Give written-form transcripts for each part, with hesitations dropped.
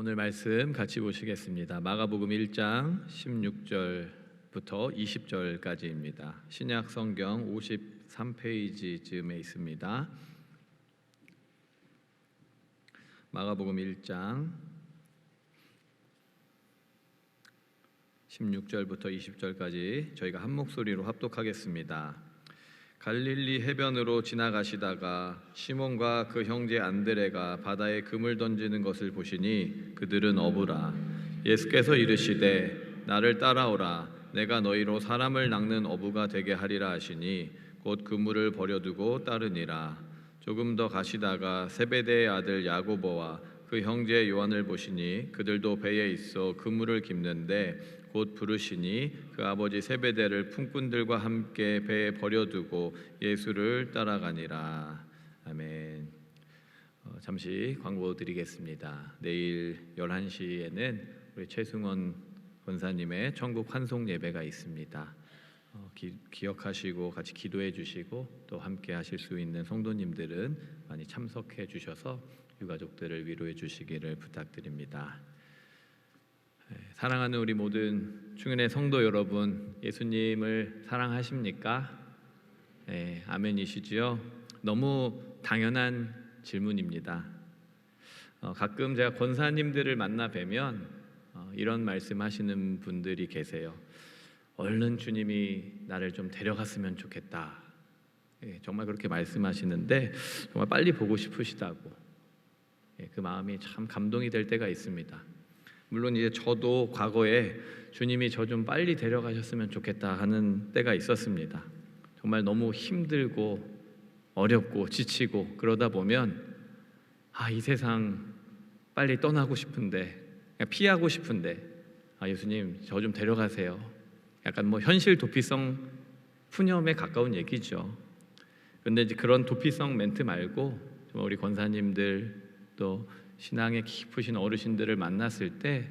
오늘 말씀 같이 보시겠습니다. 마가복음 1장 16절부터 20절까지입니다. 신약 성경 53페이지쯤에 있습니다. 마가복음 1장 16절부터 20절까지 저희가 한 목소리로 합독하겠습니다. 갈릴리 해변으로 지나가시다가 시몬과 그 형제 안드레가 바다에 금을 던지는 것을 보시니 그들은 어부라. 예수께서 이르시되 나를 따라오라. 내가 너희로 사람을 낚는 어부가 되게 하리라 하시니 곧 그물을 버려두고 따르니라. 조금 더 가시다가 세베대의 아들 야고보와 그 형제 요한을 보시니 그들도 배에 있어 그물을 깁는데 곧 부르시니 그 아버지 세베대를 품꾼들과 함께 배에 버려두고 예수를 따라가니라. 아멘. 잠시 광고 드리겠습니다. 내일 11시에는 우리 최승원 권사님의 천국 환송 예배가 있습니다. 기억하시고 같이 기도해 주시고 또 함께 하실 수 있는 성도님들은 많이 참석해 주셔서 유가족들을 위로해 주시기를 부탁드립니다. 사랑하는 우리 모든 충현의 성도 여러분, 예수님을 사랑하십니까? 네, 아멘이시지요? 너무 당연한 질문입니다. 가끔 제가 권사님들을 만나 뵈면 이런 말씀하시는 분들이 계세요. 얼른 주님이 나를 좀 데려갔으면 좋겠다. 정말 그렇게 말씀하시는데 정말 빨리 보고 싶으시다고. 그 마음이 참 감동이 될 때가 있습니다. 물론 이제 저도 과거에 주님이 저 좀 빨리 데려가셨으면 좋겠다 하는 때가 있었습니다. 정말 너무 힘들고 어렵고 지치고 그러다 보면 이 세상 빨리 떠나고 싶은데, 그냥 피하고 싶은데 예수님 저 좀 데려가세요. 약간 현실 도피성 푸념에 가까운 얘기죠. 그런데 이제 그런 도피성 멘트 말고 정말 우리 권사님들 또 신앙에 깊으신 어르신들을 만났을 때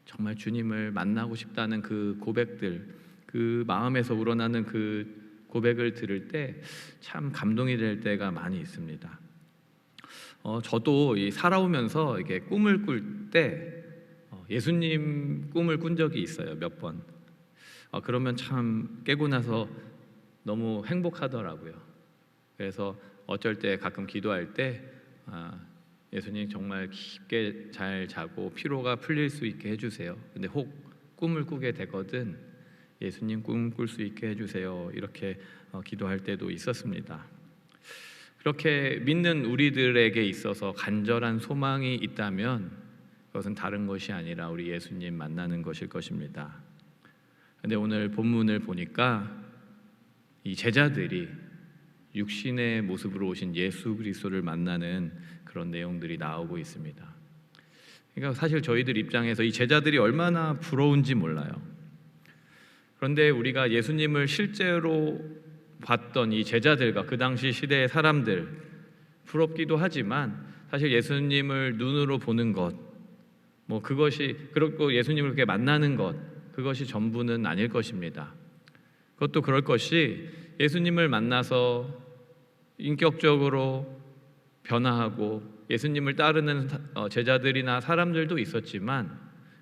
정말 주님을 만나고 싶다는 그 고백들, 그 마음에서 우러나는 그 고백을 들을 때 참 감동이 될 때가 많이 있습니다. 저도 살아오면서 이게 꿈을 꿀 때 예수님 꿈을 꾼 적이 있어요, 몇 번. 그러면 참 깨고 나서 너무 행복하더라고요. 그래서 어쩔 때 가끔 기도할 때 예수님 정말 깊게 잘 자고 피로가 풀릴 수 있게 해주세요. 근데 혹 꿈을 꾸게 되거든 예수님 꿈 꿀 수 있게 해주세요. 이렇게 기도할 때도 있었습니다. 그렇게 믿는 우리들에게 있어서 간절한 소망이 있다면 그것은 다른 것이 아니라 우리 예수님 만나는 것일 것입니다. 근데 오늘 본문을 보니까 이 제자들이 육신의 모습으로 오신 예수 그리스도를 만나는 그런 내용들이 나오고 있습니다. 그러니까 사실 저희들 입장에서 이 제자들이 얼마나 부러운지 몰라요. 그런데 우리가 예수님을 실제로 봤던 이 제자들과 그 당시 시대의 사람들 부럽기도 하지만 사실 예수님을 눈으로 보는 것, 그것이 그렇고 예수님을 그렇게 만나는 것, 그것이 전부는 아닐 것입니다. 그것도 그럴 것이 예수님을 만나서 인격적으로 변화하고 예수님을 따르는 제자들이나 사람들도 있었지만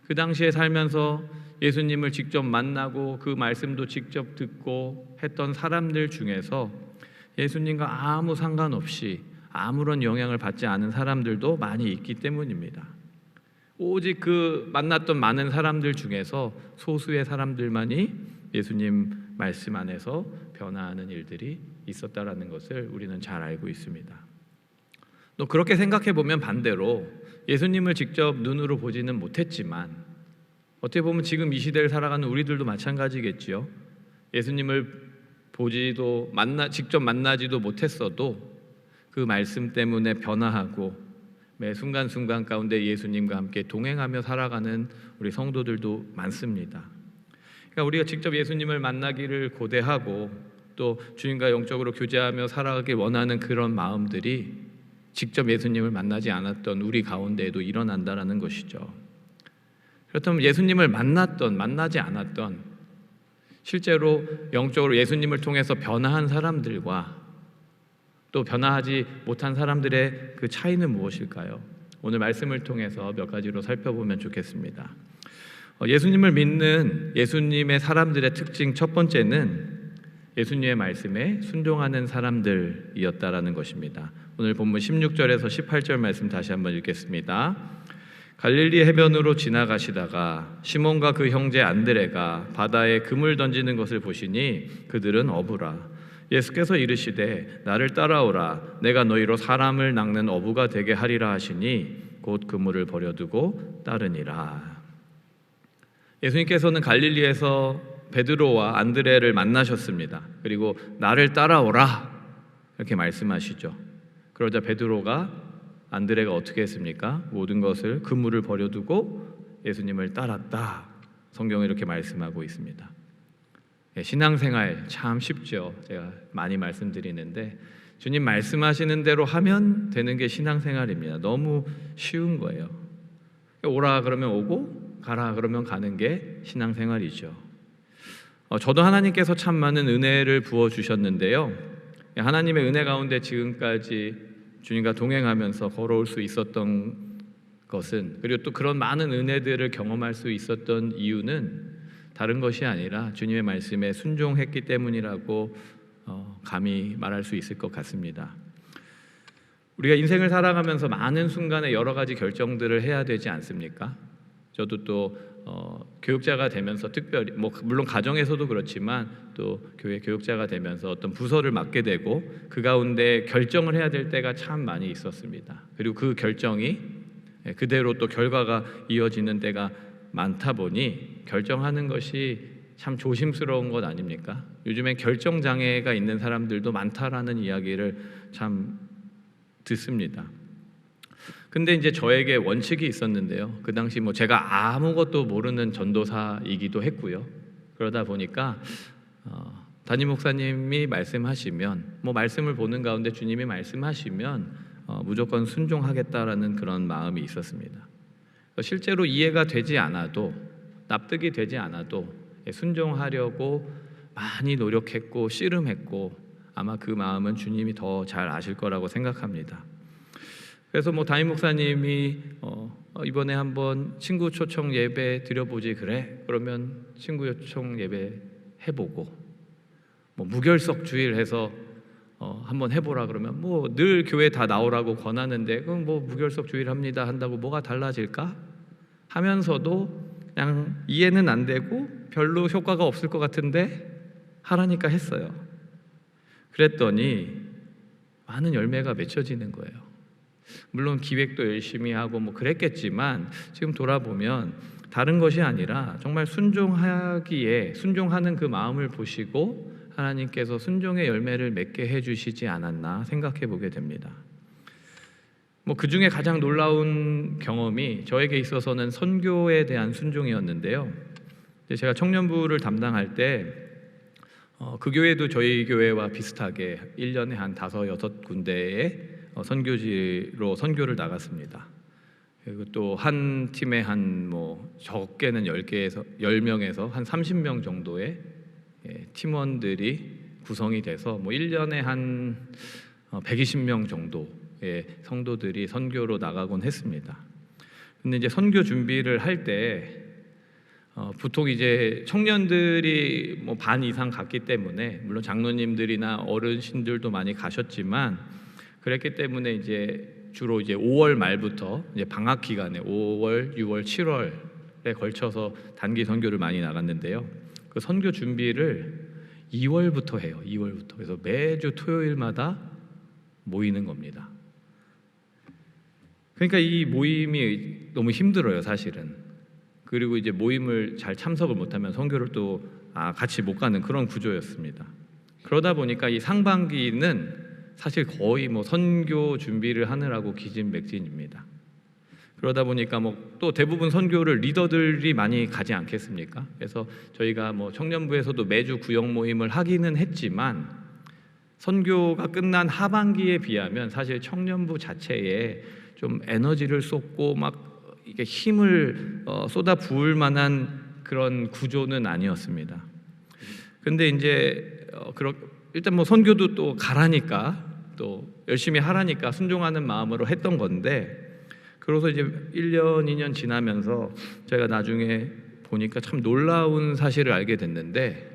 그 당시에 살면서 예수님을 직접 만나고 그 말씀도 직접 듣고 했던 사람들 중에서 예수님과 아무 상관없이 아무런 영향을 받지 않은 사람들도 많이 있기 때문입니다. 오직 그 만났던 많은 사람들 중에서 소수의 사람들만이 예수님 말씀 안에서 변화하는 일들이 있었다라는 것을 우리는 잘 알고 있습니다. 또 그렇게 생각해 보면 반대로 예수님을 직접 눈으로 보지는 못했지만 어떻게 보면 지금 이 시대를 살아가는 우리들도 마찬가지겠지요. 예수님을 보지도 직접 만나지도 못했어도 그 말씀 때문에 변화하고 매 순간순간 가운데 예수님과 함께 동행하며 살아가는 우리 성도들도 많습니다. 그러니까 우리가 직접 예수님을 만나기를 고대하고 또 주님과 영적으로 교제하며 살아가길 원하는 그런 마음들이 직접 예수님을 만나지 않았던 우리 가운데에도 일어난다는 것이죠. 그렇다면 예수님을 만났던 만나지 않았던 실제로 영적으로 예수님을 통해서 변화한 사람들과 또 변화하지 못한 사람들의 그 차이는 무엇일까요? 오늘 말씀을 통해서 몇 가지로 살펴보면 좋겠습니다. 예수님을 믿는 예수님의 사람들의 특징 첫 번째는 예수님의 말씀에 순종하는 사람들이었다라는 것입니다. 오늘 본문 16절에서 18절 말씀 다시 한번 읽겠습니다. 갈릴리 해변으로 지나가시다가 시몬과 그 형제 안드레가 바다에 그물 던지는 것을 보시니 그들은 어부라. 예수께서 이르시되 나를 따라오라. 내가 너희로 사람을 낚는 어부가 되게 하리라 하시니 곧 그물을 버려두고 따르니라. 예수님께서는 갈릴리에서 베드로와 안드레를 만나셨습니다. 그리고 나를 따라오라 이렇게 말씀하시죠. 그러자 베드로가 안드레가 어떻게 했습니까? 모든 것을 그물을 버려두고 예수님을 따랐다. 성경은 이렇게 말씀하고 있습니다. 신앙생활 참 쉽죠. 제가 많이 말씀드리는데 주님 말씀하시는 대로 하면 되는 게 신앙생활입니다. 너무 쉬운 거예요. 오라 그러면 오고 가라 그러면 가는 게 신앙생활이죠. 저도 하나님께서 참 많은 은혜를 부어주셨는데요. 하나님의 은혜 가운데 지금까지 주님과 동행하면서 걸어올 수 있었던 것은, 그리고 또 그런 많은 은혜들을 경험할 수 있었던 이유는 다른 것이 아니라 주님의 말씀에 순종했기 때문이라고 감히 말할 수 있을 것 같습니다. 우리가 인생을 살아가면서 많은 순간에 여러 가지 결정들을 해야 되지 않습니까? 저도 또 교육자가 되면서 특별히 물론 가정에서도 그렇지만 또 교회 교육자가 되면서 어떤 부서를 맡게 되고 그 가운데 결정을 해야 될 때가 참 많이 있었습니다. 그리고 그 결정이 그대로 또 결과가 이어지는 때가 많다 보니 결정하는 것이 참 조심스러운 것 아닙니까? 요즘엔 결정 장애가 있는 사람들도 많다라는 이야기를 참 듣습니다. 근데 이제 저에게 원칙이 있었는데요. 그 당시 제가 아무것도 모르는 전도사이기도 했고요. 그러다 보니까 담임 목사님이 말씀하시면 말씀을 보는 가운데 주님이 말씀하시면 무조건 순종하겠다라는 그런 마음이 있었습니다. 실제로 이해가 되지 않아도 납득이 되지 않아도 순종하려고 많이 노력했고 씨름했고 아마 그 마음은 주님이 더 잘 아실 거라고 생각합니다. 그래서 담임 목사님이 이번에 한번 친구 초청 예배 드려보지 그래? 그러면 친구 요청 예배 해보고 무결석 주일 해서 한번 해보라 그러면 늘 교회 다 나오라고 권하는데 그럼 무결석 주일 합니다 한다고 뭐가 달라질까? 하면서도 그냥 이해는 안 되고 별로 효과가 없을 것 같은데 하라니까 했어요. 그랬더니 많은 열매가 맺혀지는 거예요. 물론 기획도 열심히 하고 그랬겠지만 지금 돌아보면 다른 것이 아니라 정말 순종하는 그 마음을 보시고 하나님께서 순종의 열매를 맺게 해주시지 않았나 생각해 보게 됩니다. 그 중에 가장 놀라운 경험이 저에게 있어서는 선교에 대한 순종이었는데요. 제가 청년부를 담당할 때 그 교회도 저희 교회와 비슷하게 1년에 한 5-6군데의 선교지로 선교를 나갔습니다. 그리고 또 한 팀에 한 적게는 10명에서 한 30명 정도의 팀원들이 구성이 돼서 1년에 한 120명 정도의 성도들이 선교로 나가곤 했습니다. 근데 이제 선교 준비를 할 때 보통 이제 청년들이 반 이상 갔기 때문에 물론 장로님들이나 어르신들도 많이 가셨지만 그랬기 때문에 이제 주로 이제 5월 말부터 이제 방학 기간에 5월, 6월, 7월에 걸쳐서 단기 선교를 많이 나갔는데요. 그 선교 준비를 2월부터 해요. 2월부터. 그래서 매주 토요일마다 모이는 겁니다. 그러니까 이 모임이 너무 힘들어요, 사실은. 그리고 이제 모임을 잘 참석을 못하면 선교를 또 같이 못 가는 그런 구조였습니다. 그러다 보니까 이 상반기는 사실 거의 선교 준비를 하느라고 기진맥진입니다. 그러다 보니까 또 대부분 선교를 리더들이 많이 가지 않겠습니까? 그래서 저희가 청년부에서도 매주 구역 모임을 하기는 했지만 선교가 끝난 하반기에 비하면 사실 청년부 자체에 좀 에너지를 쏟고 이게 힘을 쏟아 부을 만한 그런 구조는 아니었습니다. 근데 이제 일단 선교도 또 가라니까 또 열심히 하라니까 순종하는 마음으로 했던 건데 그래서 이제 1년, 2년 지나면서 제가 나중에 보니까 참 놀라운 사실을 알게 됐는데,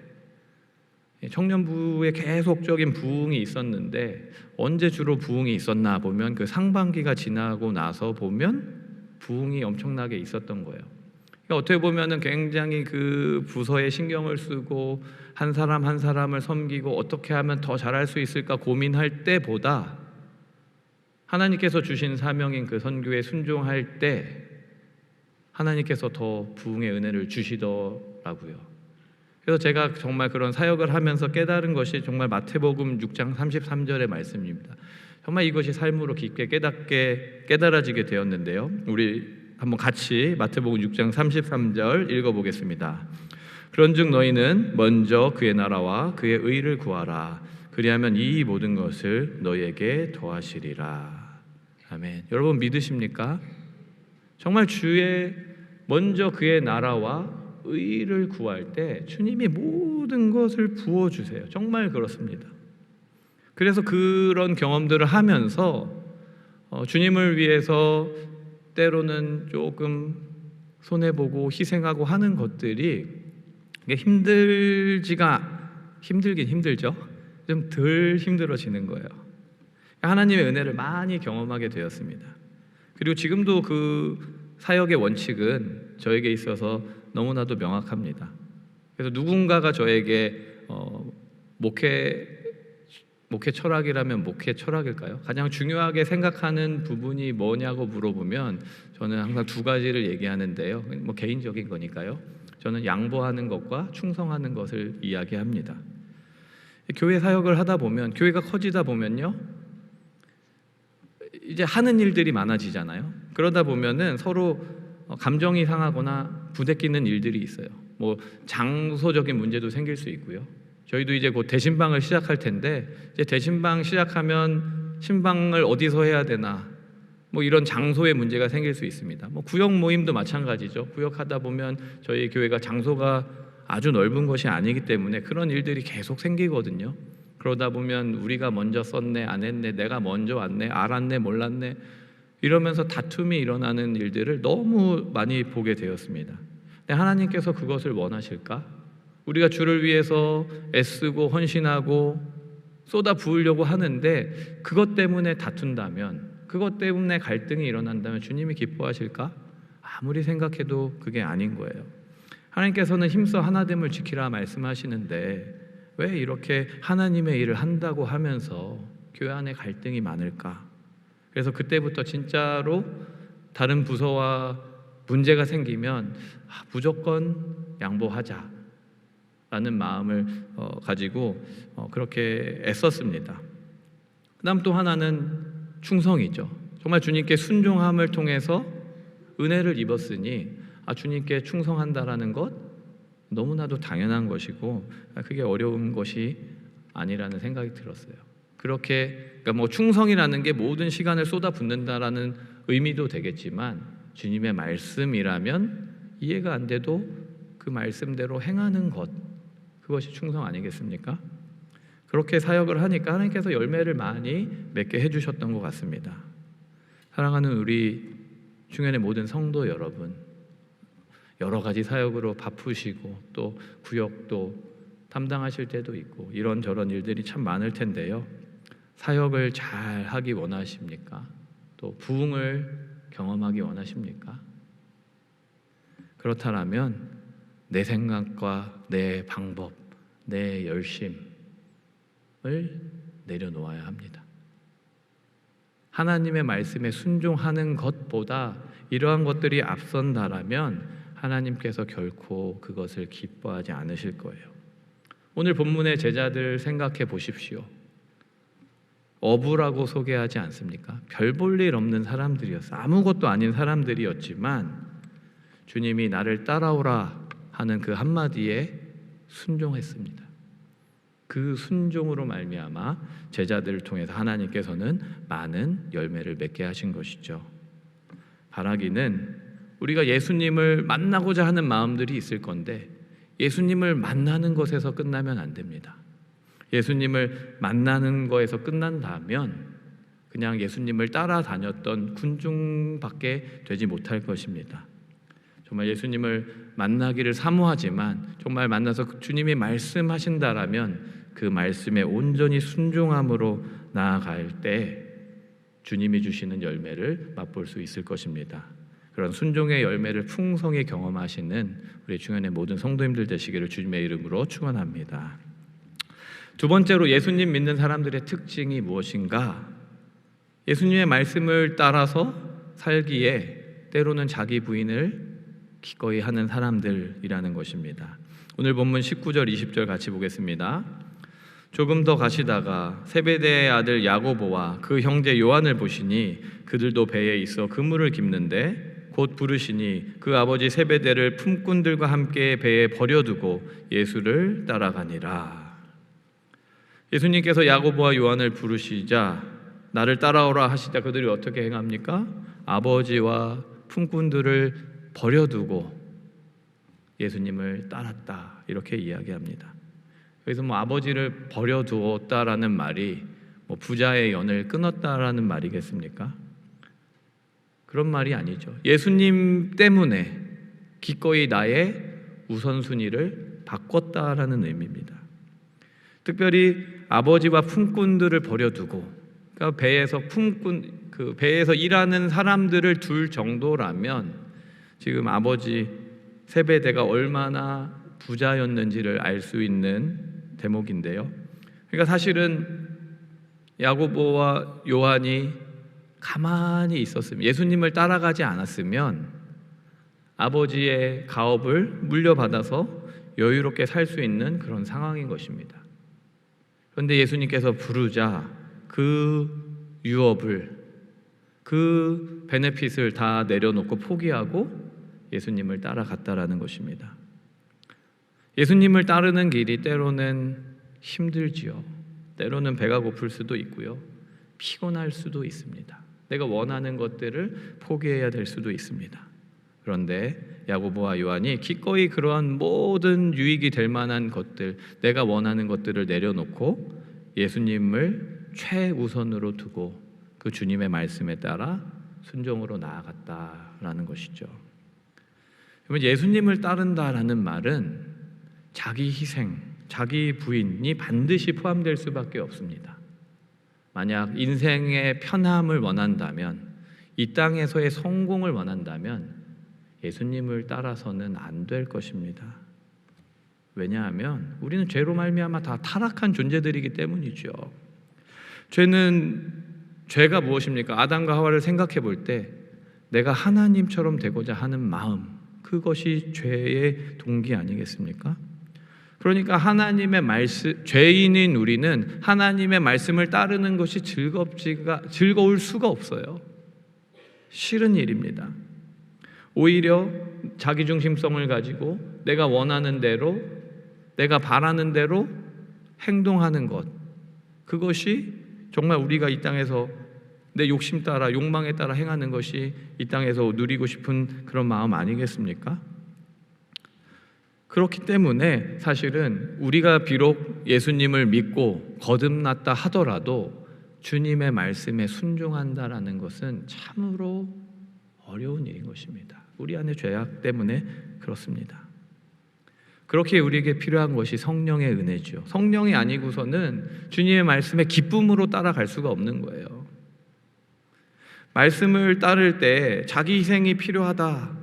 청년부에 계속적인 부흥이 있었는데 언제 주로 부흥이 있었나 보면 그 상반기가 지나고 나서 보면 부흥이 엄청나게 있었던 거예요. 그러니까 어떻게 보면은 굉장히 그 부서에 신경을 쓰고 한 사람 한 사람을 섬기고 어떻게 하면 더 잘할 수 있을까 고민할 때보다 하나님께서 주신 사명인 그 선교에 순종할 때 하나님께서 더 부흥의 은혜를 주시더라고요. 그래서 제가 정말 그런 사역을 하면서 깨달은 것이 정말 마태복음 6장 33절의 말씀입니다. 정말 이것이 삶으로 깊게 깨달아지게 되었는데요. 우리 한번 같이 마태복음 6장 33절 읽어보겠습니다. 그런즉 너희는 먼저 그의 나라와 그의 의를 구하라. 그리하면 이 모든 것을 너희에게 더하시리라. 아멘. 여러분 믿으십니까? 정말 먼저 그의 나라와 의를 구할 때 주님이 모든 것을 부어주세요. 정말 그렇습니다. 그래서 그런 경험들을 하면서 주님을 위해서 때로는 조금 손해보고 희생하고 하는 것들이 힘들긴 힘들죠. 좀 덜 힘들어지는 거예요. 하나님의 은혜를 많이 경험하게 되었습니다. 그리고 지금도 그 사역의 원칙은 저에게 있어서 너무나도 명확합니다. 그래서 누군가가 저에게 목회 철학이라면 목회 철학일까요? 가장 중요하게 생각하는 부분이 뭐냐고 물어보면 저는 항상 두 가지를 얘기하는데요. 뭐 개인적인 거니까요. 저는 양보하는 것과 충성하는 것을 이야기합니다. 교회 사역을 하다 보면, 교회가 커지다 보면요, 이제 하는 일들이 많아지잖아요. 그러다 보면은 서로 감정이 상하거나 부대끼는 일들이 있어요. 뭐 장소적인 문제도 생길 수 있고요. 저희도 이제 곧 대신방을 시작할 텐데, 이제 대신방 시작하면 신방을 어디서 해야 되나, 뭐 이런 장소의 문제가 생길 수 있습니다. 뭐 구역 모임도 마찬가지죠. 구역하다 보면 저희 교회가 장소가 아주 넓은 것이 아니기 때문에 그런 일들이 계속 생기거든요. 그러다 보면 우리가 먼저 썼네, 안 했네, 내가 먼저 왔네, 알았네, 몰랐네, 이러면서 다툼이 일어나는 일들을 너무 많이 보게 되었습니다. 근데 하나님께서 그것을 원하실까? 우리가 주를 위해서 애쓰고 헌신하고 쏟아 부으려고 하는데 그것 때문에 다툰다면, 그것 때문에 갈등이 일어난다면 주님이 기뻐하실까? 아무리 생각해도 그게 아닌 거예요. 하나님께서는 힘써 하나됨을 지키라 말씀하시는데 왜 이렇게 하나님의 일을 한다고 하면서 교회 안에 갈등이 많을까? 그래서 그때부터 진짜로 다른 부서와 문제가 생기면 무조건 양보하자 라는 마음을 가지고 그렇게 애썼습니다. 그 다음 또 하나는 충성이죠. 정말 주님께 순종함을 통해서 은혜를 입었으니 주님께 충성한다라는 것 너무나도 당연한 것이고 그게 어려운 것이 아니라는 생각이 들었어요. 그러니까 뭐 충성이라는 게 모든 시간을 쏟아붓는다라는 의미도 되겠지만 주님의 말씀이라면 이해가 안 돼도 그 말씀대로 행하는 것, 그것이 충성 아니겠습니까? 그렇게 사역을 하니까 하나님께서 열매를 많이 맺게 해주셨던 것 같습니다. 사랑하는 우리 중연의 모든 성도 여러분, 여러 가지 사역으로 바쁘시고 또 구역도 담당하실 때도 있고 이런저런 일들이 참 많을 텐데요. 사역을 잘 하기 원하십니까? 또 부흥을 경험하기 원하십니까? 그렇다면 내 생각과 내 방법, 내 열심을 내려놓아야 합니다. 하나님의 말씀에 순종하는 것보다 이러한 것들이 앞선다라면 하나님께서 결코 그것을 기뻐하지 않으실 거예요. 오늘 본문의 제자들 생각해 보십시오. 어부라고 소개하지 않습니까? 별 볼 일 없는 사람들이었어요. 아무것도 아닌 사람들이었지만 주님이 나를 따라오라 하는 그 한마디에 순종했습니다. 그 순종으로 말미암아 제자들을 통해서 하나님께서는 많은 열매를 맺게 하신 것이죠. 바라기는 우리가 예수님을 만나고자 하는 마음들이 있을 건데 예수님을 만나는 것에서 끝나면 안 됩니다. 예수님을 만나는 것에서 끝난다면 그냥 예수님을 따라다녔던 군중밖에 되지 못할 것입니다. 정말 예수님을 만나기를 사모하지만 정말 만나서 주님이 말씀하신다라면 그 말씀에 온전히 순종함으로 나아갈 때 주님이 주시는 열매를 맛볼 수 있을 것입니다. 그런 순종의 열매를 풍성히 경험하시는 우리 중연의 모든 성도님들 되시기를 주님의 이름으로 축원합니다. 두 번째로 예수님 믿는 사람들의 특징이 무엇인가? 예수님의 말씀을 따라서 살기에 때로는 자기 부인을 기꺼이 하는 사람들이라는 것입니다. 오늘 본문 19절 20절 같이 보겠습니다. 조금 더 가시다가 세베대의 아들 야고보와 그 형제 요한을 보시니 그들도 배에 있어 그물을 깁는데 곧 부르시니 그 아버지 세베대를 품꾼들과 함께 배에 버려두고 예수를 따라가니라. 예수님께서 야고보와 요한을 부르시자 나를 따라오라 하시자 그들이 어떻게 행합니까? 아버지와 품꾼들을 버려두고 예수님을 따랐다 이렇게 이야기합니다. 그래서 아버지를 버려두었다라는 말이 부자의 연을 끊었다라는 말이겠습니까? 그런 말이 아니죠. 예수님 때문에 기꺼이 나의 우선순위를 바꿨다라는 의미입니다. 특별히 아버지와 품꾼들을 버려두고, 그러니까 배에서 일하는 사람들을 둘 정도라면 지금 아버지 세베대가 얼마나 부자였는지를 알 수 있는 대목인데요. 그러니까 사실은 야고보와 요한이 가만히 있었으면, 예수님을 따라가지 않았으면 아버지의 가업을 물려받아서 여유롭게 살 수 있는 그런 상황인 것입니다. 그런데 예수님께서 부르자 그 유업을, 그 베네핏을 다 내려놓고 포기하고 예수님을 따라갔다라는 것입니다. 예수님을 따르는 길이 때로는 힘들지요. 때로는 배가 고플 수도 있고요. 피곤할 수도 있습니다. 내가 원하는 것들을 포기해야 될 수도 있습니다. 그런데 야고보와 요한이 기꺼이 그러한 모든 유익이 될 만한 것들, 내가 원하는 것들을 내려놓고 예수님을 최우선으로 두고 그 주님의 말씀에 따라 순종으로 나아갔다라는 것이죠. 예수님을 따른다라는 말은 자기 희생, 자기 부인이 반드시 포함될 수밖에 없습니다. 만약 인생의 편함을 원한다면, 이 땅에서의 성공을 원한다면 예수님을 따라서는 안 될 것입니다. 왜냐하면 우리는 죄로 말미암아 다 타락한 존재들이기 때문이죠. 죄가 무엇입니까? 아담과 하와를 생각해 볼 때 내가 하나님처럼 되고자 하는 마음, 그것이 죄의 동기 아니겠습니까? 그러니까 하나님의 말씀, 죄인인 우리는 하나님의 말씀을 따르는 것이 즐거울 수가 없어요. 싫은 일입니다. 오히려 자기중심성을 가지고 내가 원하는 대로, 내가 바라는 대로 행동하는 것, 그것이 정말 우리가 이 땅에서 내 욕심 따라, 욕망에 따라 행하는 것이 이 땅에서 누리고 싶은 그런 마음 아니겠습니까? 그렇기 때문에 사실은 우리가 비록 예수님을 믿고 거듭났다 하더라도 주님의 말씀에 순종한다라는 것은 참으로 어려운 일인 것입니다. 우리 안에 죄악 때문에 그렇습니다. 그렇게 우리에게 필요한 것이 성령의 은혜죠. 성령이 아니고서는 주님의 말씀에 기쁨으로 따라갈 수가 없는 거예요. 말씀을 따를 때 자기 희생이 필요하다라고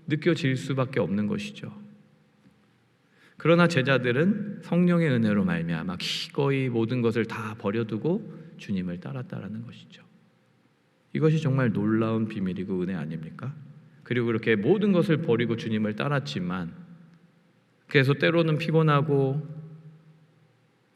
느껴질 수밖에 없는 것이죠. 그러나 제자들은 성령의 은혜로 말미암아 기꺼이 모든 것을 다 버려두고 주님을 따랐다라는 것이죠. 이것이 정말 놀라운 비밀이고 은혜 아닙니까? 그리고 그렇게 모든 것을 버리고 주님을 따랐지만, 그래서 때로는 피곤하고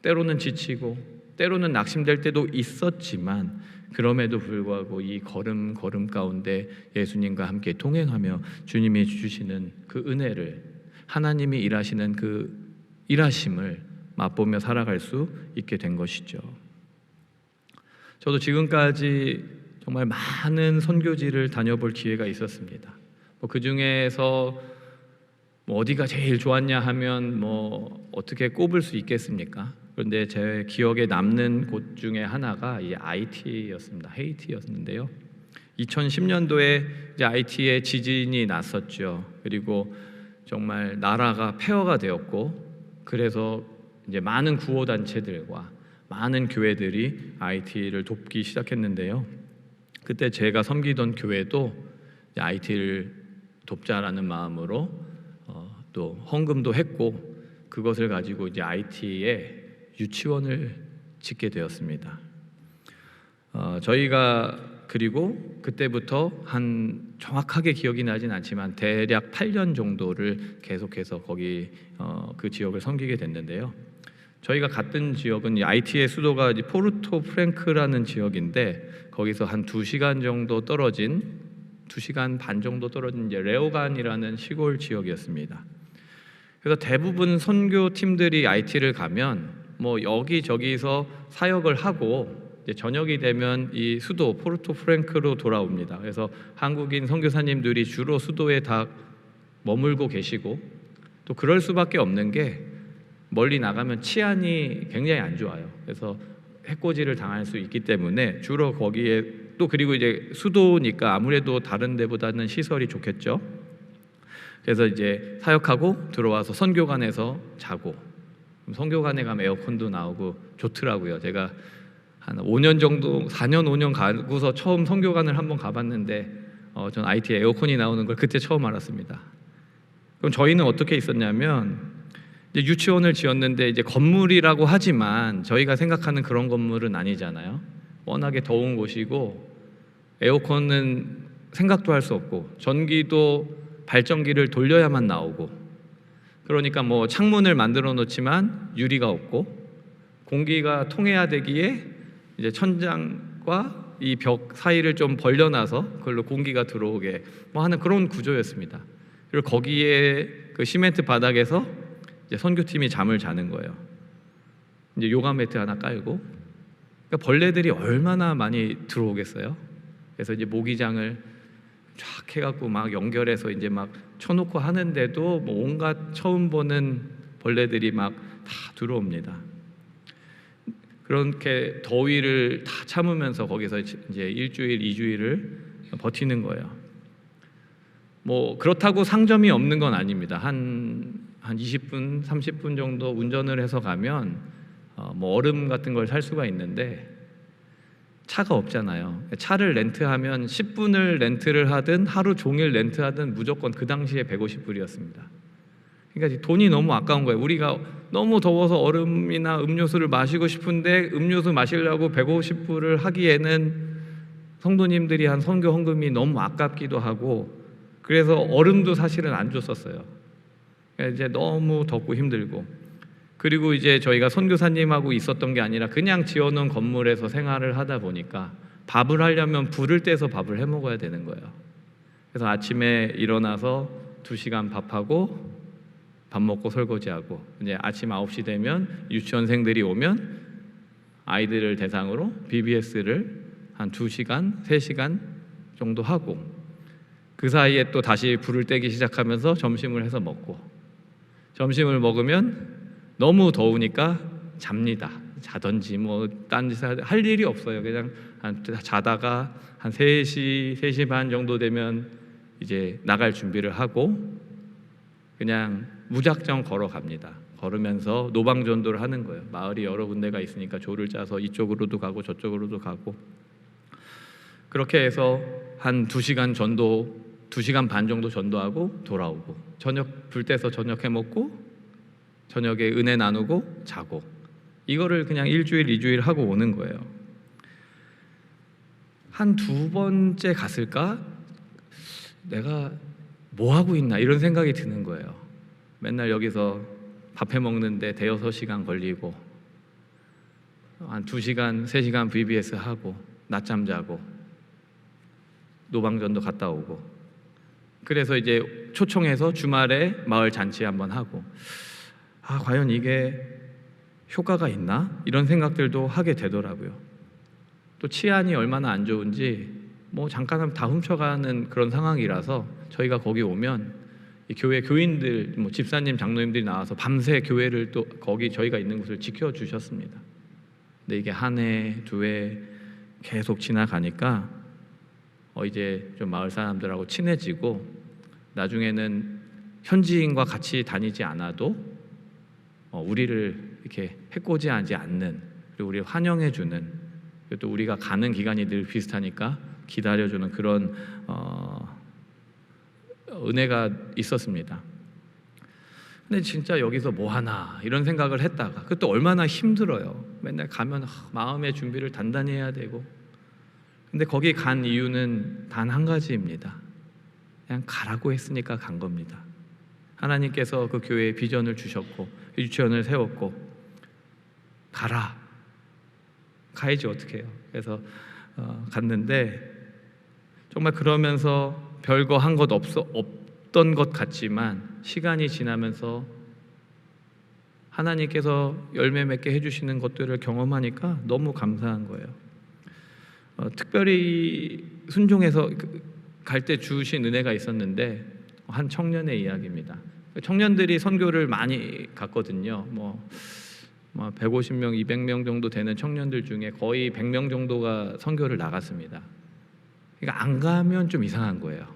때로는 지치고 때로는 낙심될 때도 있었지만, 그럼에도 불구하고 이 걸음 가운데 예수님과 함께 동행하며 주님이 주시는 그 은혜를, 하나님이 일하시는 그 일하심을 맛보며 살아갈 수 있게 된 것이죠. 저도 지금까지 정말 많은 선교지를 다녀볼 기회가 있었습니다. 그 중에서 어디가 제일 좋았냐 하면 어떻게 꼽을 수 있겠습니까? 그런데 제 기억에 남는 곳 중에 하나가 이 IT였습니다. 헤이티였는데요. 2010년도에 이제 IT에 지진이 났었죠. 그리고 정말 나라가 폐허가 되었고, 그래서 이제 많은 구호 단체들과 많은 교회들이 IT를 돕기 시작했는데요. 그때 제가 섬기던 교회도 IT를 돕자라는 마음으로 또 헌금도 했고, 그것을 가지고 이제 IT에 유치원을 짓게 되었습니다. 저희가 그리고 그때부터 한 정확하게 기억이 나진 않지만 대략 8년 정도를 계속해서 거기 그 지역을 섬기게 됐는데요. 저희가 갔던 지역은 IT의 수도가 포르토 프랭크라는 지역인데, 거기서 한 2시간 정도 떨어진 2시간 반 정도 떨어진 이제 레오간이라는 시골 지역이었습니다. 그래서 대부분 선교팀들이 IT를 가면 뭐 여기저기서 사역을 하고 이제 저녁이 되면 이 수도 포르토 프랭크로 돌아옵니다. 그래서 한국인 선교사님들이 주로 수도에 다 머물고 계시고, 또 그럴 수밖에 없는 게 멀리 나가면 치안이 굉장히 안 좋아요. 그래서 해코지를 당할 수 있기 때문에 주로 거기에, 또 그리고 이제 수도니까 아무래도 다른 데보다는 시설이 좋겠죠. 그래서 이제 사역하고 들어와서 선교관에서 자고, 선교관에 가면 에어컨도 나오고 좋더라고요. 제가 한 5년 정도, 4년 5년 가고서 처음 선교관을 한번 가봤는데 전 IT에 에어컨이 나오는 걸 그때 처음 알았습니다. 그럼 저희는 어떻게 있었냐면, 이제 유치원을 지었는데 이제 건물이라고 하지만 저희가 생각하는 그런 건물은 아니잖아요. 워낙에 더운 곳이고 에어컨은 생각도 할 수 없고 전기도 발전기를 돌려야만 나오고, 그러니까 뭐 창문을 만들어 놓지만 유리가 없고, 공기가 통해야 되기에 이제 천장과 이 벽 사이를 좀 벌려놔서 그걸로 공기가 들어오게 뭐 하는 그런 구조였습니다. 그리고 거기에 그 시멘트 바닥에서 이제 선교팀이 잠을 자는 거예요. 이제 요가 매트 하나 깔고, 그러니까 벌레들이 얼마나 많이 들어오겠어요. 그래서 이제 모기장을 쫙 해갖고 막 연결해서 이제 막 쳐놓고 하는데도 뭐 온갖 처음 보는 벌레들이 막 다 들어옵니다. 그렇게 더위를 다 참으면서 거기서 이제 일주일, 2주일을 버티는 거예요. 뭐 그렇다고 상점이 없는 건 아닙니다. 한 20분, 30분 정도 운전을 해서 가면 뭐 얼음 같은 걸 살 수가 있는데 차가 없잖아요. 차를 렌트하면 10분을 렌트를 하든 하루 종일 렌트하든 무조건 그 당시에 150불이었습니다. 그러니까 돈이 너무 아까운 거예요. 우리가 너무 더워서 얼음이나 음료수를 마시고 싶은데 음료수 마시려고 150불을 하기에는 성도님들이 한 선교 헌금이 너무 아깝기도 하고, 그래서 얼음도 사실은 안 줬었어요. 그러니까 이제 너무 덥고 힘들고, 그리고 이제 저희가 선교사님하고 있었던 게 아니라 그냥 지어놓은 건물에서 생활을 하다 보니까 밥을 하려면 불을 떼서 밥을 해 먹어야 되는 거예요. 그래서 아침에 일어나서 2시간 밥하고 밥 먹고 설거지하고, 이제 아침 9시 되면 유치원생들이 오면 아이들을 대상으로 BBS를 한 2시간, 3시간 정도 하고, 그 사이에 또 다시 불을 떼기 시작하면서 점심을 해서 먹고, 점심을 먹으면 너무 더우니까 잡니다. 자든지 뭐 딴 짓 할 일이 없어요. 그냥 자다가 한 3시, 3시 반 정도 되면 이제 나갈 준비를 하고 그냥 무작정 걸어갑니다. 걸으면서 노방전도를 하는 거예요. 마을이 여러 군데가 있으니까 조를 짜서 이쪽으로도 가고 저쪽으로도 가고, 그렇게 해서 한 2시간 전도, 2시간 반 정도 전도하고 돌아오고, 저녁 불 떼서 저녁 해 먹고 저녁에 은혜 나누고 자고, 이거를 그냥 일주일, 2주일 하고 오는 거예요. 한 2번째 갔을까? 내가 뭐 하고 있나 이런 생각이 드는 거예요. 맨날 여기서 밥 해 먹는데 대여섯 시간 걸리고 한 2시간, 3시간 VBS 하고 낮잠 자고 노방전도 갔다 오고, 그래서 이제 초청해서 주말에 마을 잔치 한번 하고, 과연 이게 효과가 있나? 이런 생각들도 하게 되더라고요. 또 치안이 얼마나 안 좋은지 뭐 잠깐 하면 다 훔쳐가는 그런 상황이라서 저희가 거기 오면 이 교회 교인들, 뭐 집사님, 장로님들이 나와서 밤새 교회를 또 거기 저희가 있는 곳을 지켜주셨습니다. 근데 이게 한 해, 두 해 계속 지나가니까 이제 좀 마을 사람들하고 친해지고 나중에는 현지인과 같이 다니지 않아도 우리를 이렇게 해코지하지 않는, 그리고 우리를 환영해주는, 그리고 또 우리가 가는 기간이 늘 비슷하니까 기다려주는 그런 은혜가 있었습니다. 근데 진짜 여기서 뭐 하나 이런 생각을 했다가 그것도 얼마나 힘들어요. 맨날 가면 마음의 준비를 단단히 해야 되고. 근데 거기 간 이유는 단 한 가지입니다. 그냥 가라고 했으니까 간 겁니다. 하나님께서 그 교회에 비전을 주셨고 유치원을 세웠고 가라, 가야지 어떻게 해요. 그래서 갔는데 정말 그러면서 별거 한 것 없던 것 같지만 시간이 지나면서 하나님께서 열매 맺게 해주시는 것들을 경험하니까 너무 감사한 거예요. 특별히 순종해서 갈 때 주신 은혜가 있었는데 한 청년의 이야기입니다. 청년들이 선교를 많이 갔거든요. 150명, 200명 정도 되는 청년들 중에 거의 100명 정도가 선교를 나갔습니다. 그러니까 안 가면 좀 이상한 거예요.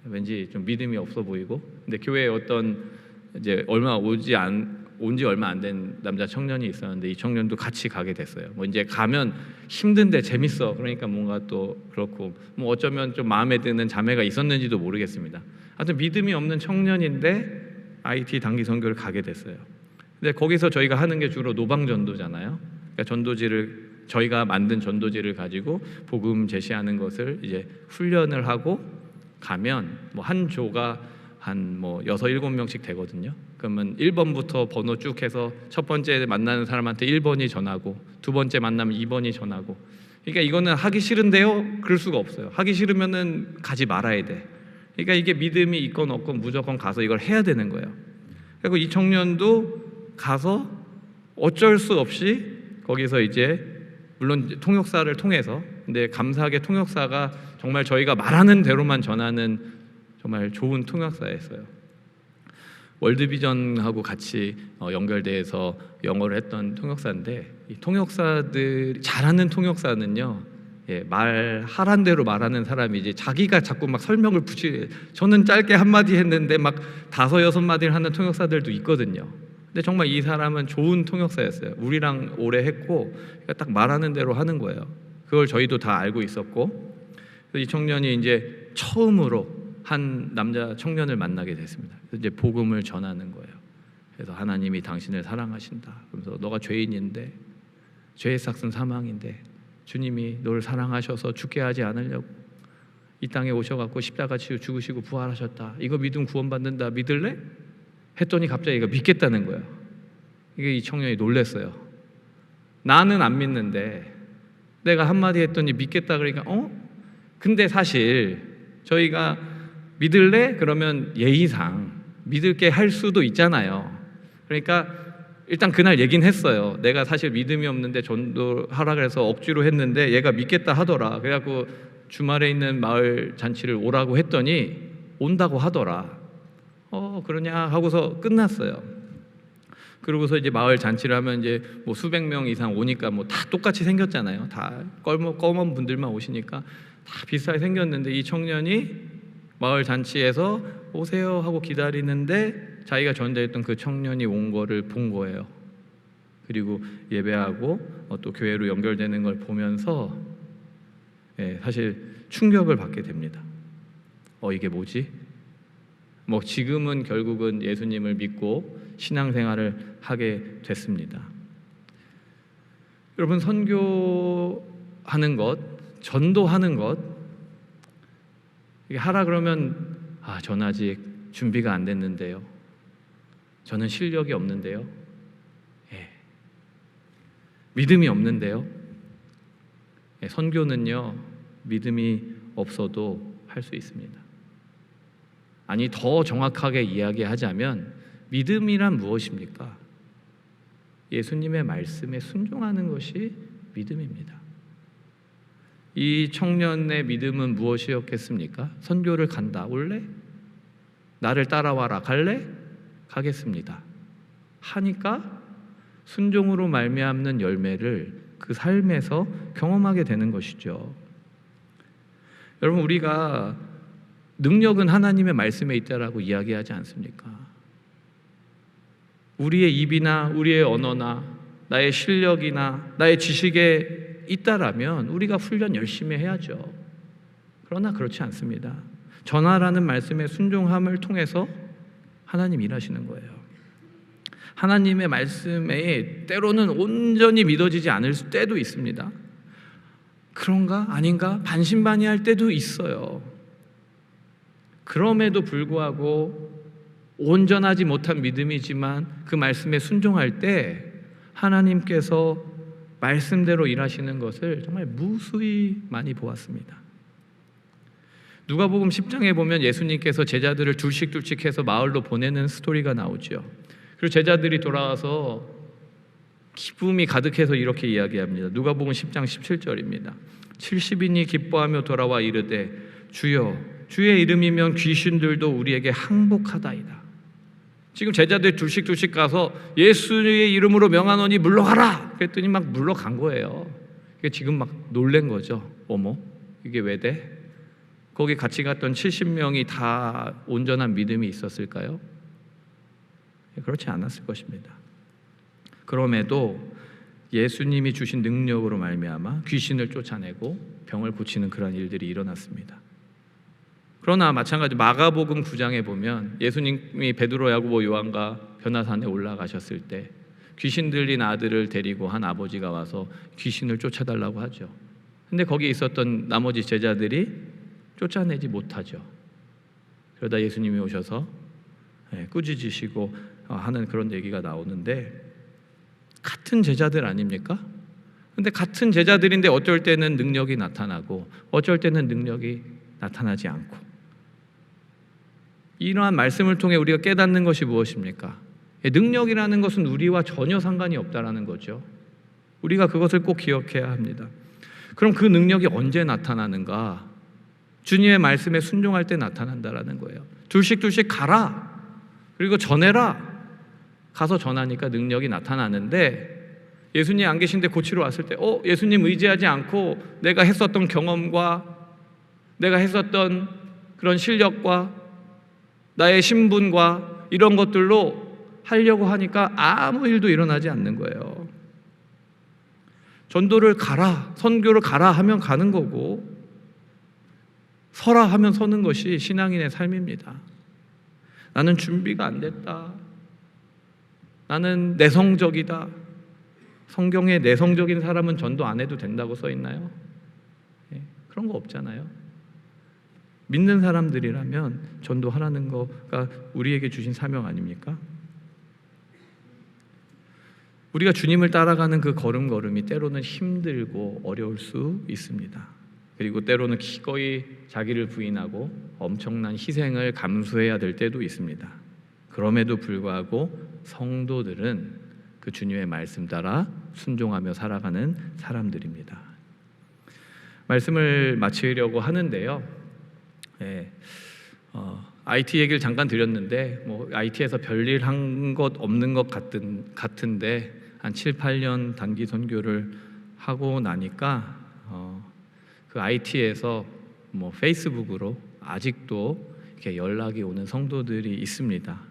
왠지 좀 믿음이 없어 보이고. 근데 교회에 어떤 이제 온 지 얼마 안 된 남자 청년이 있었는데 이 청년도 같이 가게 됐어요. 이제 가면 힘든데 재밌어. 그러니까 뭔가 또 그렇고, 어쩌면 좀 마음에 드는 자매가 있었는지도 모르겠습니다. 하여튼 믿음이 없는 청년인데 IT 단기 선교를 가게 됐어요. 근데 거기서 저희가 하는 게 주로 노방 전도잖아요. 그러니까 저희가 만든 전도지를 가지고 복음 제시하는 것을 이제 훈련을 하고 가면 한 조가 한 6, 7명씩 되거든요. 그러면 1번부터 번호 쭉 해서 첫 번째 만나는 사람한테 1번이 전하고 두 번째 만나면 2번이 전하고. 그러니까 이거는 하기 싫은데요? 그럴 수가 없어요. 하기 싫으면은 가지 말아야 돼. 그러니까 이게 믿음이 있건 없건 무조건 가서 이걸 해야 되는 거예요. 그리고 이 청년도 가서 어쩔 수 없이 거기서 이제 물론 통역사를 통해서, 근데 감사하게 통역사가 정말 저희가 말하는 대로만 전하는 정말 좋은 통역사였어요. 월드비전하고 같이 연결돼서 영어를 했던 통역사인데, 이 통역사들 잘하는 통역사는요, 말하란 대로 말하는 사람이지 자기가 자꾸 막 설명을 저는 짧게 한마디 했는데 막 5, 6마디를 하는 통역사들도 있거든요. 근데 정말 이 사람은 좋은 통역사였어요. 우리랑 오래 했고 그러니까 딱 말하는 대로 하는 거예요. 그걸 저희도 다 알고 있었고. 이 청년이 이제 처음으로 한 남자 청년을 만나게 됐습니다. 그래서 이제 복음을 전하는 거예요. 그래서 하나님이 당신을 사랑하신다. 그러면서 너가 죄인인데, 죄의 삭은 사망인데 주님이 너를 사랑하셔서 죽게 하지 않으려고 이 땅에 오셔갖고 십자가 치고 죽으시고 부활하셨다. 이거 믿으면 구원받는다. 믿을래? 했더니 갑자기 이거 믿겠다는 거예요. 이게 이 청년이 놀랐어요. 나는 안 믿는데 내가 한마디 했더니 믿겠다 그러니까 근데 사실 저희가 믿을래? 그러면 예의상 믿을게 할 수도 있잖아요. 그러니까 일단 그날 얘기는 했어요. 내가 사실 믿음이 없는데 전도하라 그래서 억지로 했는데 얘가 믿겠다 하더라. 그래갖고 주말에 있는 마을 잔치를 오라고 했더니 온다고 하더라. 그러냐 하고서 끝났어요. 그러고서 이제 마을 잔치를 하면 이제 수백 명 이상 오니까 다 똑같이 생겼잖아요. 다 검은 분들만 오시니까 다 비슷하게 생겼는데 이 청년이 마을 잔치에서 오세요 하고 기다리는데 자기가 전도했던 그 청년이 온 거를 본 거예요. 그리고 예배하고 또 교회로 연결되는 걸 보면서 사실 충격을 받게 됩니다. 이게 뭐지? 지금은 결국은 예수님을 믿고 신앙생활을 하게 됐습니다. 여러분, 선교하는 것, 전도하는 것 이게 하라 그러면 저는 아직 준비가 안 됐는데요. 저는 실력이 없는데요. 믿음이 없는데요. 선교는요, 믿음이 없어도 할 수 있습니다. 아니, 더 정확하게 이야기하자면 믿음이란 무엇입니까? 예수님의 말씀에 순종하는 것이 믿음입니다. 이 청년의 믿음은 무엇이었겠습니까? 선교를 간다. 올래? 나를 따라와라. 갈래? 가겠습니다. 하니까 순종으로 말미암는 열매를 그 삶에서 경험하게 되는 것이죠. 여러분, 우리가 능력은 하나님의 말씀에 있다라고 이야기하지 않습니까? 우리의 입이나 우리의 언어나 나의 실력이나 나의 지식에 있다라면 우리가 훈련 열심히 해야죠. 그러나 그렇지 않습니다. 전하라는 말씀의 순종함을 통해서 하나님 일하시는 거예요. 하나님의 말씀에 때로는 온전히 믿어지지 않을 때도 있습니다. 그런가? 아닌가? 반신반의할 때도 있어요. 그럼에도 불구하고 온전하지 못한 믿음이지만 그 말씀에 순종할 때 하나님께서 말씀대로 일하시는 것을 정말 무수히 많이 보았습니다. 누가복음 10장에 보면 예수님께서 제자들을 둘씩 해서 마을로 보내는 스토리가 나오죠. 그리고 제자들이 돌아와서 기쁨이 가득해서 이렇게 이야기합니다. 누가복음 10장 17절입니다. 70인이 기뻐하며 돌아와 이르되 주여 주의 이름이면 귀신들도 우리에게 항복하다이다. 지금 제자들 둘씩 가서 예수의 이름으로 명하노니 물러가라 그랬더니 막 물러간 거예요. 지금 막 놀란 거죠. 어머, 이게 왜 돼? 거기 같이 갔던 70명이 다 온전한 믿음이 있었을까요? 그렇지 않았을 것입니다. 그럼에도 예수님이 주신 능력으로 말미암아 귀신을 쫓아내고 병을 고치는 그런 일들이 일어났습니다. 그러나 마찬가지로 마가복음 9장에 보면 예수님이 베드로, 야고보, 요한과 변화산에 올라가셨을 때 귀신 들린 아들을 데리고 한 아버지가 와서 귀신을 쫓아달라고 하죠. 근데 거기 있었던 나머지 제자들이 쫓아내지 못하죠. 그러다 예수님이 오셔서 꾸짖으시고 하는 그런 얘기가 나오는데, 같은 제자들 아닙니까? 근데 같은 제자들인데 어쩔 때는 능력이 나타나고 어쩔 때는 능력이 나타나지 않고, 이러한 말씀을 통해 우리가 깨닫는 것이 무엇입니까? 능력이라는 것은 우리와 전혀 상관이 없다라는 거죠. 우리가 그것을 꼭 기억해야 합니다. 그럼 그 능력이 언제 나타나는가? 주님의 말씀에 순종할 때 나타난다라는 거예요. 둘씩 가라, 그리고 전해라. 가서 전하니까 능력이 나타나는데, 예수님 안 계신데 고치러 왔을 때 예수님 의지하지 않고 내가 했었던 경험과 내가 했었던 그런 실력과 나의 신분과 이런 것들로 하려고 하니까 아무 일도 일어나지 않는 거예요. 전도를 가라, 선교를 가라 하면 가는 거고, 서라 하면 서는 것이 신앙인의 삶입니다. 나는 준비가 안 됐다, 나는 내성적이다. 성경에 내성적인 사람은 전도 안 해도 된다고 써 있나요? 그런 거 없잖아요. 믿는 사람들이라면 전도하라는 거가 우리에게 주신 사명 아닙니까? 우리가 주님을 따라가는 그 걸음걸음이 때로는 힘들고 어려울 수 있습니다. 그리고 때로는 기꺼이 자기를 부인하고 엄청난 희생을 감수해야 될 때도 있습니다. 그럼에도 불구하고 성도들은 그 주님의 말씀 따라 순종하며 살아가는 사람들입니다. 말씀을 마치려고 하는데요. IT 얘기를 잠깐 드렸는데 IT에서 별일 한 것 없는 것 같은데 한 7, 8년 단기 선교를 하고 나니까 그 IT에서 페이스북으로 아직도 이렇게 연락이 오는 성도들이 있습니다.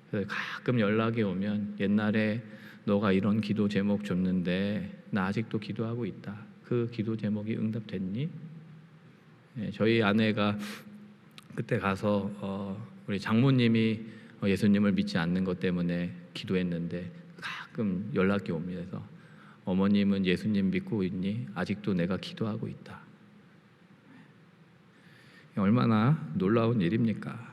그래서 가끔 연락이 오면 옛날에 너가 이런 기도 제목 줬는데 나 아직도 기도하고 있다. 그 기도 제목이 응답됐니? 저희 아내가 그때 가서 우리 장모님이 예수님을 믿지 않는 것 때문에 기도했는데 가끔 연락이 옵니다. 그래서 어머님은 예수님 믿고 있니? 아직도 내가 기도하고 있다. 얼마나 놀라운 일입니까?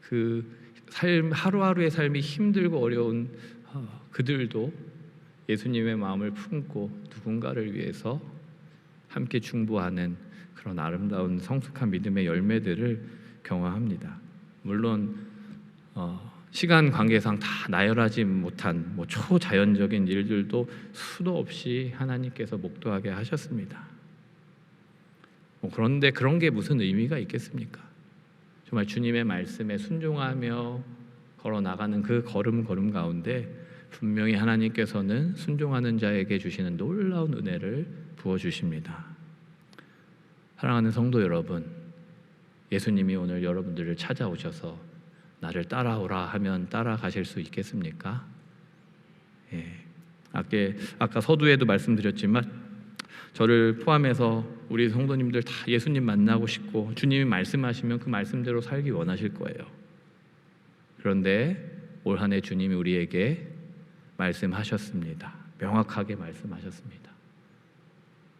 그 삶, 하루하루의 삶이 힘들고 어려운 그들도 예수님의 마음을 품고 누군가를 위해서 함께 중보하는 그런 아름다운 성숙한 믿음의 열매들을 경험합니다. 물론 시간 관계상 다 나열하지 못한 초자연적인 일들도 수도 없이 하나님께서 목도하게 하셨습니다. 그런데 그런 게 무슨 의미가 있겠습니까? 정말 주님의 말씀에 순종하며 걸어 나가는 그 걸음 가운데 분명히 하나님께서는 순종하는 자에게 주시는 놀라운 은혜를 부어 주십니다. 사랑하는 성도 여러분, 예수님이 오늘 여러분들을 찾아오셔서 나를 따라오라 하면 따라가실 수 있겠습니까? 아까 서두에도 말씀드렸지만 저를 포함해서 우리 성도님들 다 예수님 만나고 싶고 주님이 말씀하시면 그 말씀대로 살기 원하실 거예요. 그런데 올 한 해 주님이 우리에게 말씀하셨습니다. 명확하게 말씀하셨습니다.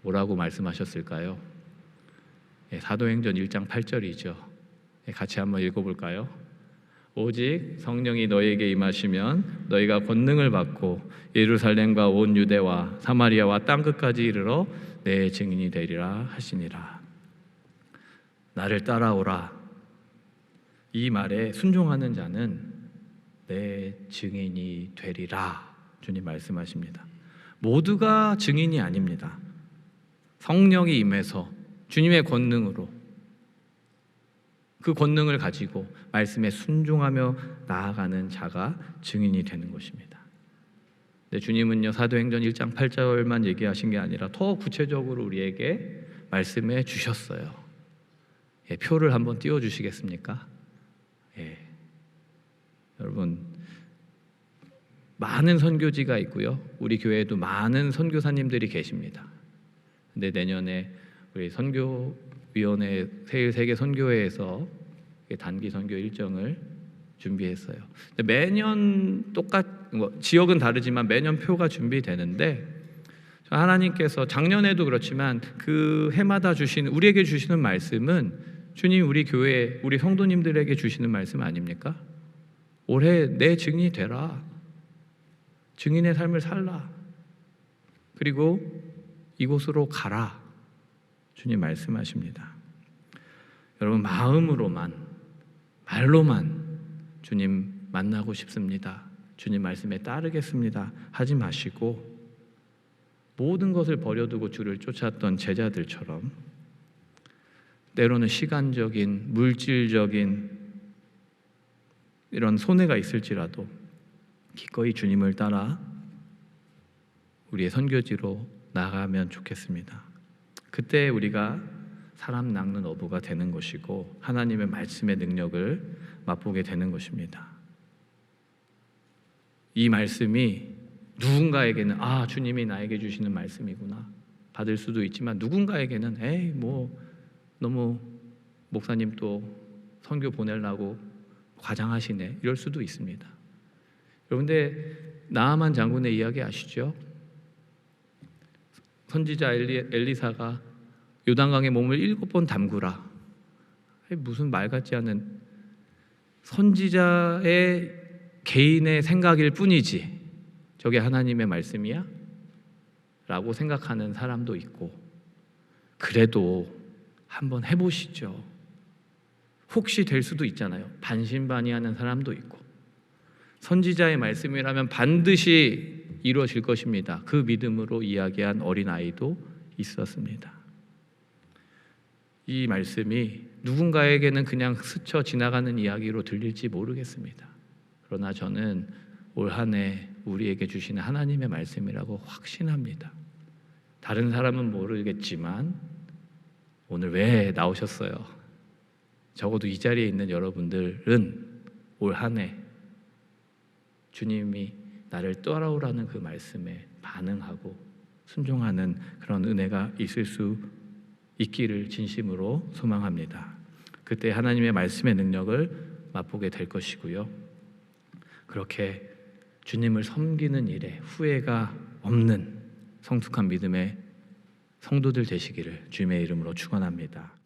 뭐라고 말씀하셨을까요? 사도행전 1장 8절이죠. 같이 한번 읽어볼까요? 오직 성령이 너희에게 임하시면 너희가 권능을 받고 예루살렘과 온 유대와 사마리아와 땅끝까지 이르러 내 증인이 되리라 하시니라. 나를 따라오라. 이 말에 순종하는 자는 내 증인이 되리라. 주님 말씀하십니다. 모두가 증인이 아닙니다. 성령이 임해서 주님의 권능으로 그 권능을 가지고 말씀에 순종하며 나아가는 자가 증인이 되는 것입니다. 근데 주님은요, 사도행전 1장 8절만 얘기하신 게 아니라 더 구체적으로 우리에게 말씀해 주셨어요. 표를 한번 띄워 주시겠습니까? 여러분, 많은 선교지가 있고요, 우리 교회에도 많은 선교사님들이 계십니다. 근데 내년에 우리 선교위원회 세계 선교회에서 단기 선교 일정을 준비했어요. 근데 매년 지역은 다르지만 매년 표가 준비되는데 하나님께서 작년에도 그렇지만 그 해마다 우리에게 주시는 말씀은 주님 우리 교회 우리 성도님들에게 주시는 말씀 아닙니까? 올해 내 증인이 되라. 증인의 삶을 살라. 그리고 이곳으로 가라. 주님 말씀하십니다. 여러분, 마음으로만 말로만 주님 만나고 싶습니다, 주님 말씀에 따르겠습니다 하지 마시고 모든 것을 버려두고 주를 쫓았던 제자들처럼 때로는 시간적인 물질적인 이런 손해가 있을지라도 기꺼이 주님을 따라 우리의 선교지로 나가면 좋겠습니다. 그때 우리가 사람 낚는 어부가 되는 것이고 하나님의 말씀의 능력을 맛보게 되는 것입니다. 이 말씀이 누군가에게는 주님이 나에게 주시는 말씀이구나 받을 수도 있지만 누군가에게는 너무 목사님 또 선교 보내려고 과장하시네 이럴 수도 있습니다. 여러분들 나아만 장군의 이야기 아시죠? 선지자 엘리사가 요단강에 몸을 7번 담그라. 무슨 말 같지 않은 선지자의 개인의 생각일 뿐이지 저게 하나님의 말씀이야? 라고 생각하는 사람도 있고 그래도 한번 해보시죠. 혹시 될 수도 있잖아요. 반신반의하는 사람도 있고 선지자의 말씀이라면 반드시 이루어질 것입니다. 그 믿음으로 이야기한 어린아이도 있었습니다. 이 말씀이 누군가에게는 그냥 스쳐 지나가는 이야기로 들릴지 모르겠습니다. 그러나 저는 올 한 해 우리에게 주시는 하나님의 말씀이라고 확신합니다. 다른 사람은 모르겠지만 오늘 왜 나오셨어요? 적어도 이 자리에 있는 여러분들은 올 한 해 주님이 나를 따라오라는 그 말씀에 반응하고 순종하는 그런 은혜가 있을 수 있기를 진심으로 소망합니다. 그때 하나님의 말씀의 능력을 맛보게 될 것이고요, 그렇게 주님을 섬기는 일에 후회가 없는 성숙한 믿음의 성도들 되시기를 주님의 이름으로 축원합니다.